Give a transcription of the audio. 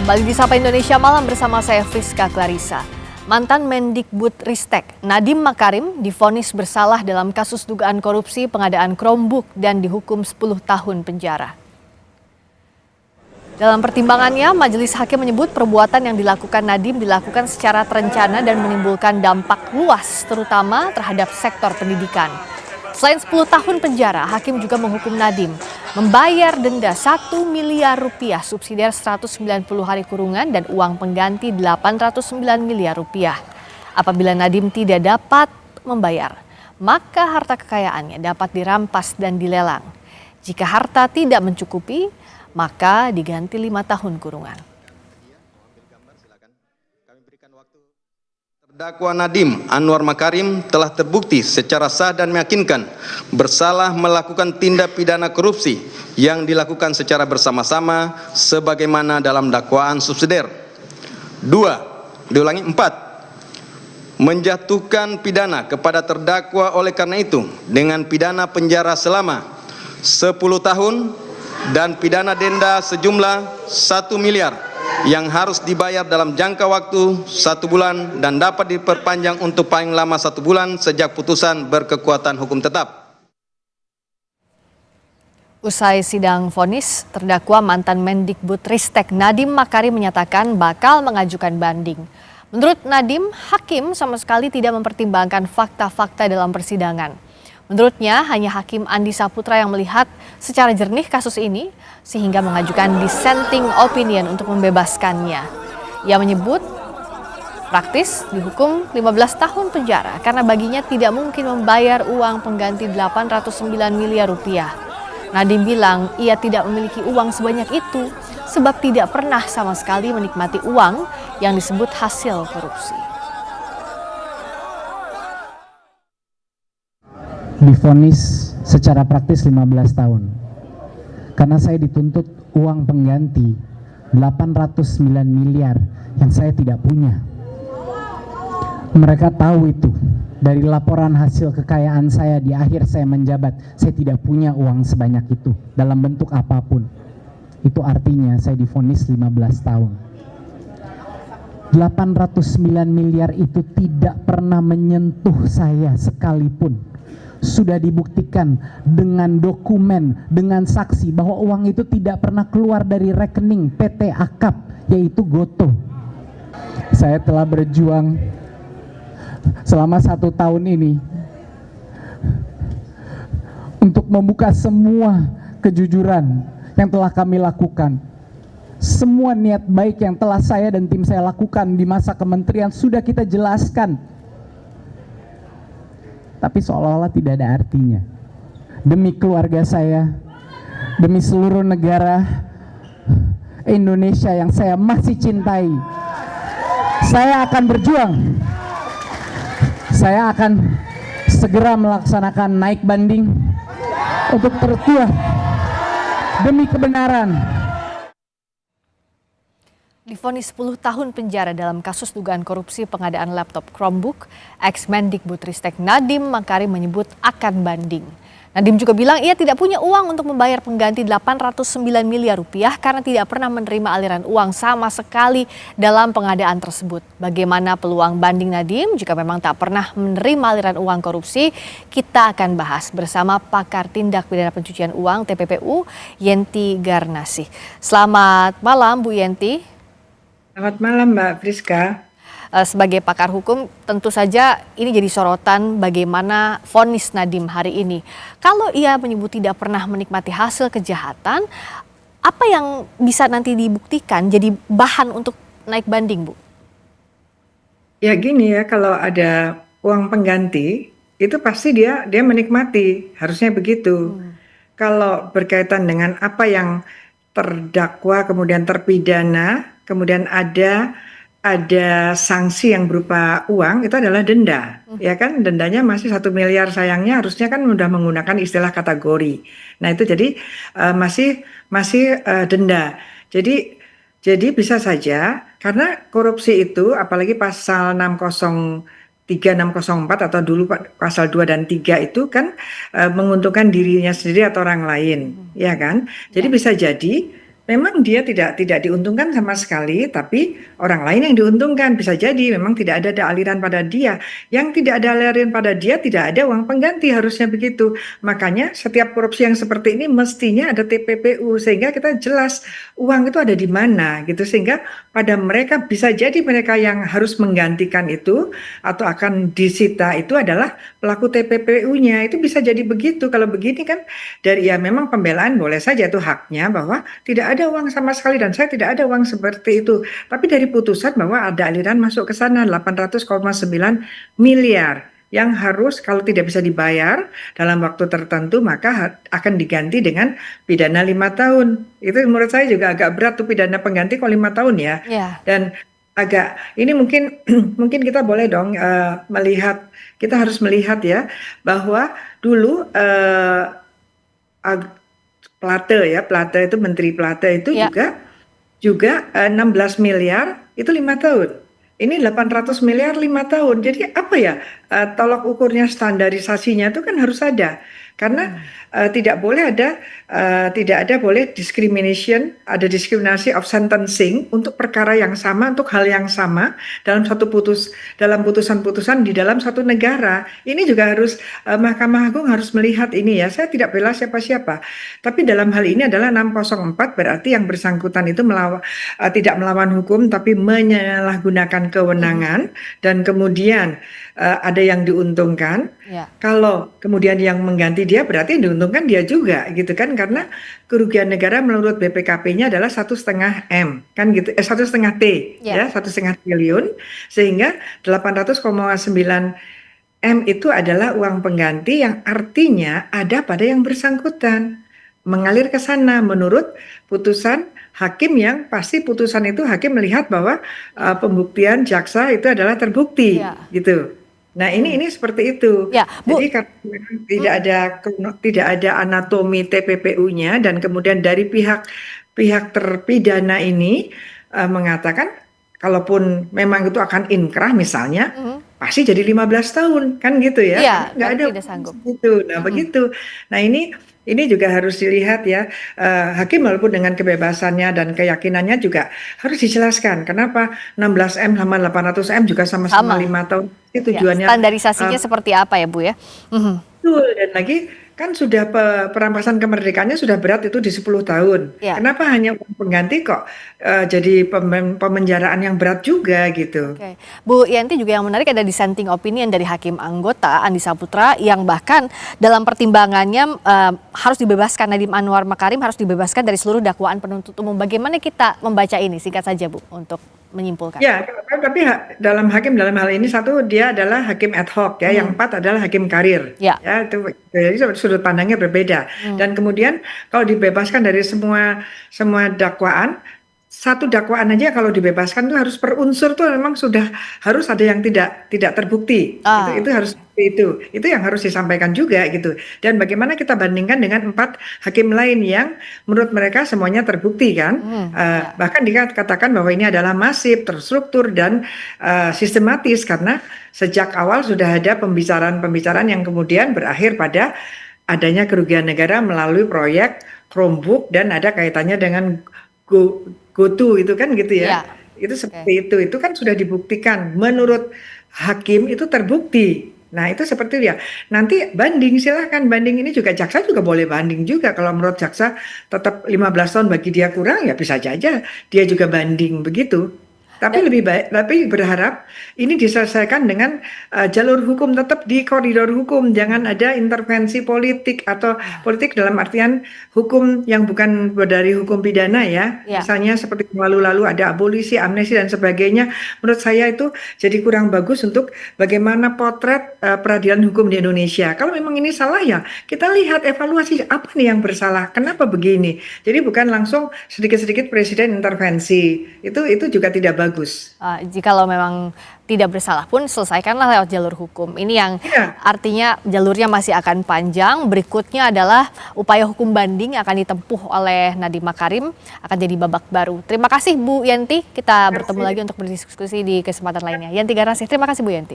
Kembali di Sapa Indonesia Malam bersama saya Friska Clarissa. Mantan Mendikbudristek Nadiem Makarim divonis bersalah dalam kasus dugaan korupsi pengadaan Chromebook dan dihukum 10 tahun penjara. Dalam pertimbangannya, majelis hakim menyebut perbuatan yang dilakukan Nadiem dilakukan secara terencana dan menimbulkan dampak luas, terutama terhadap sektor pendidikan. Selain 10 tahun penjara, hakim juga menghukum Nadiem membayar denda 1 miliar rupiah, subsidiar 190 hari kurungan dan uang pengganti 809 miliar rupiah. Apabila Nadiem tidak dapat membayar, maka harta kekayaannya dapat dirampas dan dilelang. Jika harta tidak mencukupi, maka diganti 5 tahun kurungan. Terdakwa Nadiem Anwar Makarim telah terbukti secara sah dan meyakinkan bersalah melakukan tindak pidana korupsi yang dilakukan secara bersama-sama sebagaimana dalam dakwaan subsidiar. 4. Menjatuhkan pidana kepada terdakwa oleh karena itu dengan pidana penjara selama 10 tahun dan pidana denda sejumlah 1 miliar yang harus dibayar dalam jangka waktu 1 bulan dan dapat diperpanjang untuk paling lama 1 bulan sejak putusan berkekuatan hukum tetap. Usai sidang vonis, terdakwa mantan Mendikbudristek Nadiem Makarim menyatakan bakal mengajukan banding. Menurut Nadiem, hakim sama sekali tidak mempertimbangkan fakta-fakta dalam persidangan. Menurutnya, hanya Hakim Andi Saputra yang melihat secara jernih kasus ini sehingga mengajukan dissenting opinion untuk membebaskannya. Ia menyebut praktis dihukum 15 tahun penjara karena baginya tidak mungkin membayar uang pengganti 809 miliar rupiah. Nadiem bilang ia tidak memiliki uang sebanyak itu sebab tidak pernah sama sekali menikmati uang yang disebut hasil korupsi. Divonis secara praktis 15 tahun karena saya dituntut uang pengganti 809 miliar yang saya tidak punya. Mereka tahu itu dari laporan hasil kekayaan saya di akhir saya menjabat. Saya tidak punya uang sebanyak itu dalam bentuk apapun. Itu artinya saya divonis 15 tahun. 809 miliar itu tidak pernah menyentuh saya sekalipun. Sudah dibuktikan dengan dokumen, dengan saksi bahwa uang itu tidak pernah keluar dari rekening PT Akap, yaitu Gotoh. Saya telah berjuang selama 1 tahun ini untuk membuka semua kejujuran yang telah kami lakukan. Semua niat baik yang telah saya dan tim saya lakukan di masa kementerian sudah kita jelaskan. Tapi seolah-olah tidak ada artinya. Demi keluarga saya, demi seluruh negara Indonesia yang saya masih cintai, saya akan berjuang. Saya akan segera melaksanakan naik banding untuk tertuah demi kebenaran. Divonis 10 tahun penjara dalam kasus dugaan korupsi pengadaan laptop Chromebook, ex-Mendikbudristek Nadiem Makarim menyebut akan banding. Nadiem juga bilang ia tidak punya uang untuk membayar pengganti 809 miliar rupiah karena tidak pernah menerima aliran uang sama sekali dalam pengadaan tersebut. Bagaimana peluang banding Nadiem jika memang tak pernah menerima aliran uang korupsi? Kita akan bahas bersama pakar tindak pidana pencucian uang TPPU, Yenti Garnasih. Selamat malam Bu Yenti. Selamat malam Mbak Friska. Sebagai pakar hukum tentu saja ini jadi sorotan bagaimana vonis Nadiem hari ini. Kalau ia menyebut tidak pernah menikmati hasil kejahatan, apa yang bisa nanti dibuktikan jadi bahan untuk naik banding, Bu? Ya gini ya, kalau ada uang pengganti itu pasti dia menikmati, harusnya begitu. Kalau berkaitan dengan apa yang terdakwa kemudian terpidana, kemudian ada sanksi yang berupa uang, itu adalah denda, ya kan? Dendanya masih 1 miliar, sayangnya harusnya kan sudah menggunakan istilah kategori. Nah itu jadi masih denda. Jadi bisa saja karena korupsi itu, apalagi pasal 603, 604 atau dulu pasal 2 dan 3 itu kan menguntungkan dirinya sendiri atau orang lain, ya kan? Jadi bisa jadi memang dia tidak diuntungkan sama sekali, tapi orang lain yang diuntungkan. Bisa jadi memang tidak ada aliran pada dia. Yang tidak ada aliran pada dia tidak ada uang pengganti, harusnya begitu. Makanya setiap korupsi yang seperti ini mestinya ada TPPU sehingga kita jelas uang itu ada di mana gitu, sehingga pada mereka bisa jadi mereka yang harus menggantikan itu atau akan disita itu adalah pelaku TPPU-nya. Itu bisa jadi begitu. Kalau begini kan dari ya memang pembelaan boleh saja itu haknya bahwa tidak ada uang sama sekali dan saya tidak ada uang seperti itu. Tapi dari putusan bahwa ada aliran masuk ke sana 800,9 miliar yang harus kalau tidak bisa dibayar dalam waktu tertentu maka akan diganti dengan pidana 5 tahun. Itu menurut saya juga agak berat tuh pidana pengganti kalau 5 tahun ya. Ya. Dan agak ini mungkin mungkin kita boleh dong melihat, kita harus melihat ya bahwa dulu Plate itu Menteri Plate itu Ya. juga 16 miliar itu 5 tahun. Ini 800 miliar 5 tahun. Jadi apa ya tolok ukurnya, standarisasinya itu kan harus ada. Karena tidak ada boleh discrimination, ada diskriminasi of sentencing untuk perkara yang sama, untuk hal yang sama dalam putusan-putusan di dalam satu negara. Ini juga harus Mahkamah Agung harus melihat ini ya. Saya tidak bela siapa-siapa, tapi dalam hal ini adalah 604 berarti yang bersangkutan itu tidak melawan hukum tapi menyalahgunakan kewenangan dan kemudian ada yang diuntungkan. Ya. Kalau kemudian yang mengganti dia berarti yang diuntungkan dia juga gitu kan, karena kerugian negara menurut BPKP-nya adalah 1,5 M kan gitu, 1,5 T ya 1,5 triliun, sehingga 800,9 M itu adalah uang pengganti yang artinya ada pada yang bersangkutan mengalir ke sana menurut putusan hakim, yang pasti putusan itu hakim melihat bahwa pembuktian jaksa itu adalah terbukti gitu. Nah ini seperti itu. Ya, Bu. Jadi karena tidak ada anatomi TPPU-nya dan kemudian dari pihak terpidana ini mengatakan kalaupun memang itu akan inkrah misalnya, pasti jadi 15 tahun kan gitu ya. Iya, nggak ada tidak sanggup. gitu. Nah begitu. Nah ini juga harus dilihat ya, hakim walaupun dengan kebebasannya dan keyakinannya juga harus dijelaskan kenapa 16 M sama 800 M juga sama-sama 5 tahun. Itu tujuannya. Standarisasinya seperti apa ya Bu ya? Betul, dan lagi kan sudah perampasan kemerdekaannya sudah berat itu di 10 tahun. Ya. Kenapa hanya uang pengganti kok jadi pemenjaraan yang berat juga gitu. Oke. Bu Yanti, juga yang menarik ada dissenting opinion dari hakim anggota Andi Saputra yang bahkan dalam pertimbangannya harus dibebaskan, Nadiem Anwar Makarim harus dibebaskan dari seluruh dakwaan penuntut umum. Bagaimana kita membaca ini? Singkat saja Bu untuk menyimpulkan. Ya, tapi dalam hal ini satu dia adalah hakim ad hoc ya, yang 4 adalah hakim karir. Ya itu jadi sudut pandangnya berbeda. Dan kemudian kalau dibebaskan dari semua dakwaan, satu dakwaan aja kalau dibebaskan itu harus per unsur tuh memang sudah harus ada yang tidak terbukti. Itu harus itu yang harus disampaikan juga gitu. Dan bagaimana kita bandingkan dengan 4 hakim lain yang menurut mereka semuanya terbukti kan. Bahkan dikatakan bahwa ini adalah masif, terstruktur dan sistematis karena sejak awal sudah ada pembicaraan yang kemudian berakhir pada adanya kerugian negara melalui proyek Chromebook dan ada kaitannya dengan GoTo itu kan gitu ya. Itu seperti itu kan sudah dibuktikan menurut hakim itu terbukti. Nah itu seperti dia. Nanti banding, silahkan banding, ini juga jaksa juga boleh banding juga. Kalau menurut jaksa tetap 15 tahun bagi dia kurang ya bisa aja dia juga banding begitu. Tapi lebih baik, tapi berharap ini diselesaikan dengan jalur hukum, tetap di koridor hukum, jangan ada intervensi politik atau politik dalam artian hukum yang bukan dari hukum pidana ya. Misalnya seperti lalu-lalu ada abolisi, amnesti dan sebagainya. Menurut saya itu jadi kurang bagus untuk bagaimana potret peradilan hukum di Indonesia. Kalau memang ini salah ya kita lihat evaluasi apa nih yang bersalah, kenapa begini. Jadi bukan langsung sedikit-sedikit presiden intervensi. Itu juga tidak bagus. Jikalau memang tidak bersalah pun selesaikanlah lewat jalur hukum. Ini yang artinya jalurnya masih akan panjang. Berikutnya adalah upaya hukum banding akan ditempuh oleh Nadiem Makarim, akan jadi babak baru. Terima kasih Bu Yanti, kita bertemu lagi untuk berdiskusi di kesempatan lainnya. Yanti Garnasih, terima kasih Bu Yanti.